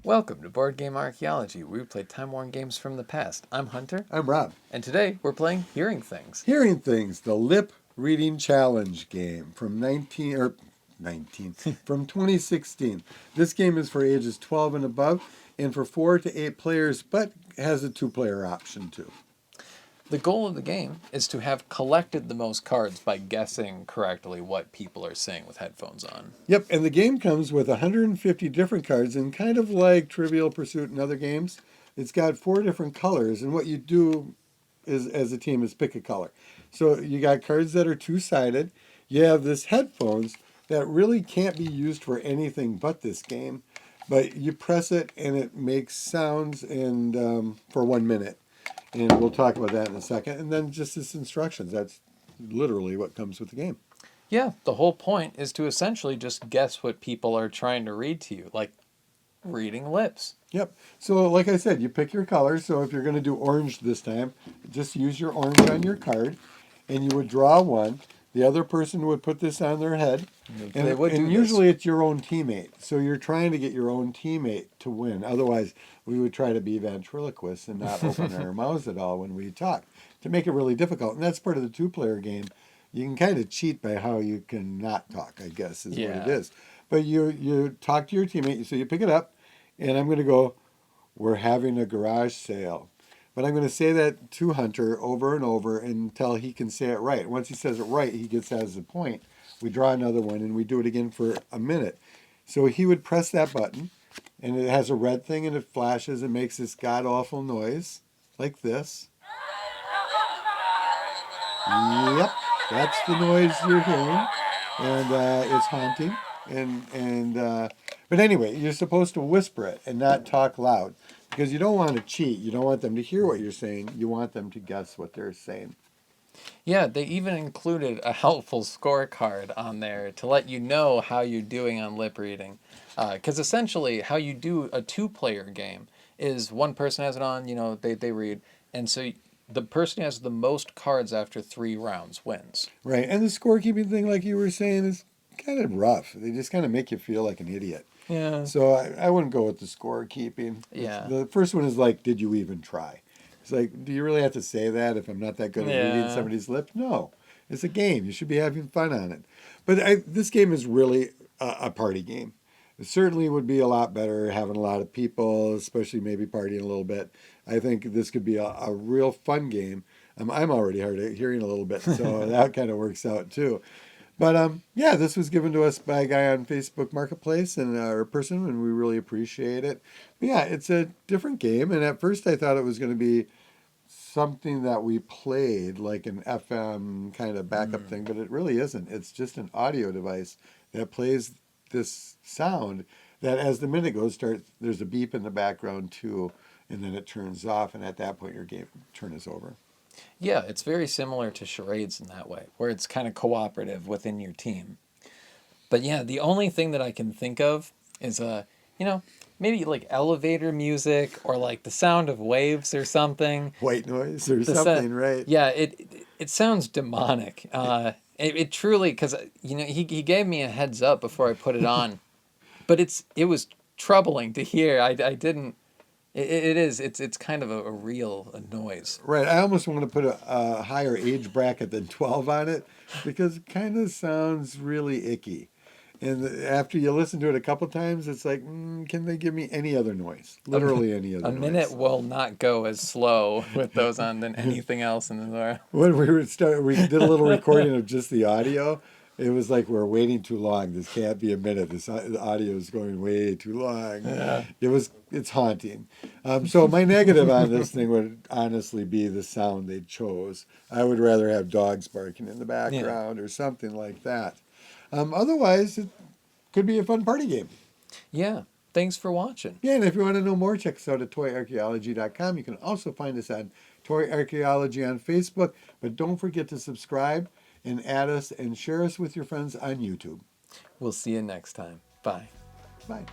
Welcome to Board Game Archaeology, where we play time-worn games from the past. I'm Hunter. I'm Rob. And today we're playing Hearing Things. Hearing Things, the lip reading challenge game from 2016. This game is for ages 12 and above and for 4 to 8 players, but has a 2-player option too. The goal of the game is to have collected the most cards by guessing correctly what people are saying with headphones on. Yep, and the game comes with 150 different cards, and kind of like Trivial Pursuit and other games, it's got 4 different colors, and what you do is, as a team, is pick a color. So you got cards that are 2-sided. You have this headphones that really can't be used for anything but this game, but you press it and it makes sounds and for 1 minute. And we'll talk about that in a second. And then just this instructions. That's literally what comes with the game. Yeah, the whole point is to essentially just guess what people are trying to read to you, like reading lips. Yep. So like I said, you pick your colors. So if you're going to do orange this time, just use your orange on your card. And you would draw one. The other person would put this on their head. And usually it's your own teammate. So you're trying to get your own teammate to win. Otherwise, we would try to be ventriloquists and not open our mouths at all when we talk to make it really difficult. And that's part of the 2-player game. You can kind of cheat by how you can not talk, I guess, is what it is. But you talk to your teammate. So you pick it up. And I'm going to go, we're having a garage sale. But I'm going to say that to Hunter over and over until he can say it right. Once he says it right, he gets that as a point. We draw another one, and we do it again for a minute. So he would press that button, and it has a red thing, and it flashes and makes this god-awful noise, like this. Yep, that's the noise you're hearing, and it's haunting. But anyway, you're supposed to whisper it and not talk loud, because you don't want to cheat. You don't want them to hear what you're saying. You want them to guess what they're saying. Yeah, they even included a helpful scorecard on there to let you know how you're doing on lip reading. Because essentially, how you do a 2-player game is one person has it on, they read, and so the person who has the most cards after 3 rounds wins. Right, and the scorekeeping thing, like you were saying, is kind of rough. They just kind of make you feel like an idiot. Yeah. So I wouldn't go with the scorekeeping. Yeah. The first one is like, did you even try? It's like, do you really have to say that if I'm not that good at reading somebody's lip? No. It's a game. You should be having fun on it. But this game is really a party game. It certainly would be a lot better having a lot of people, especially maybe partying a little bit. I think this could be a real fun game. I'm already hard of hearing a little bit, so that kind of works out too. But this was given to us by a guy on Facebook Marketplace and a person, and we really appreciate it. But yeah, it's a different game, and at first I thought it was going to be something that we played, like an FM kind of backup thing, but it really isn't. It's just an audio device that plays this sound that, as the minute goes, there's a beep in the background too, and then it turns off, and at that point your game turn is over. Yeah, it's very similar to charades in that way, where it's kind of cooperative within your team. But yeah, the only thing that I can think of is, maybe like elevator music or like the sound of waves or something. White noise or something, right? Yeah, it sounds demonic. It truly, because, he gave me a heads up before I put it on, but it was troubling to hear. I didn't. It's kind of a real noise. Right. I almost want to put a higher age bracket than 12 on it because it kind of sounds really icky. And after you listen to it a couple times, it's like, can they give me any other noise? Literally any other noise. A minute will not go as slow with those on than anything else in the door. When we did a little recording of just the audio. It was like we're waiting too long. This can't be a minute. The audio is going way too long. Yeah. It's haunting. So my negative on this thing would honestly be the sound they chose. I would rather have dogs barking in the background or something like that. Otherwise, it could be a fun party game. Yeah. Thanks for watching. Yeah, and if you want to know more, check us out at toyarchaeology.com. You can also find us on Toy Archaeology on Facebook. But don't forget to subscribe and add us and share us with your friends on YouTube. We'll see you next time. Bye. Bye.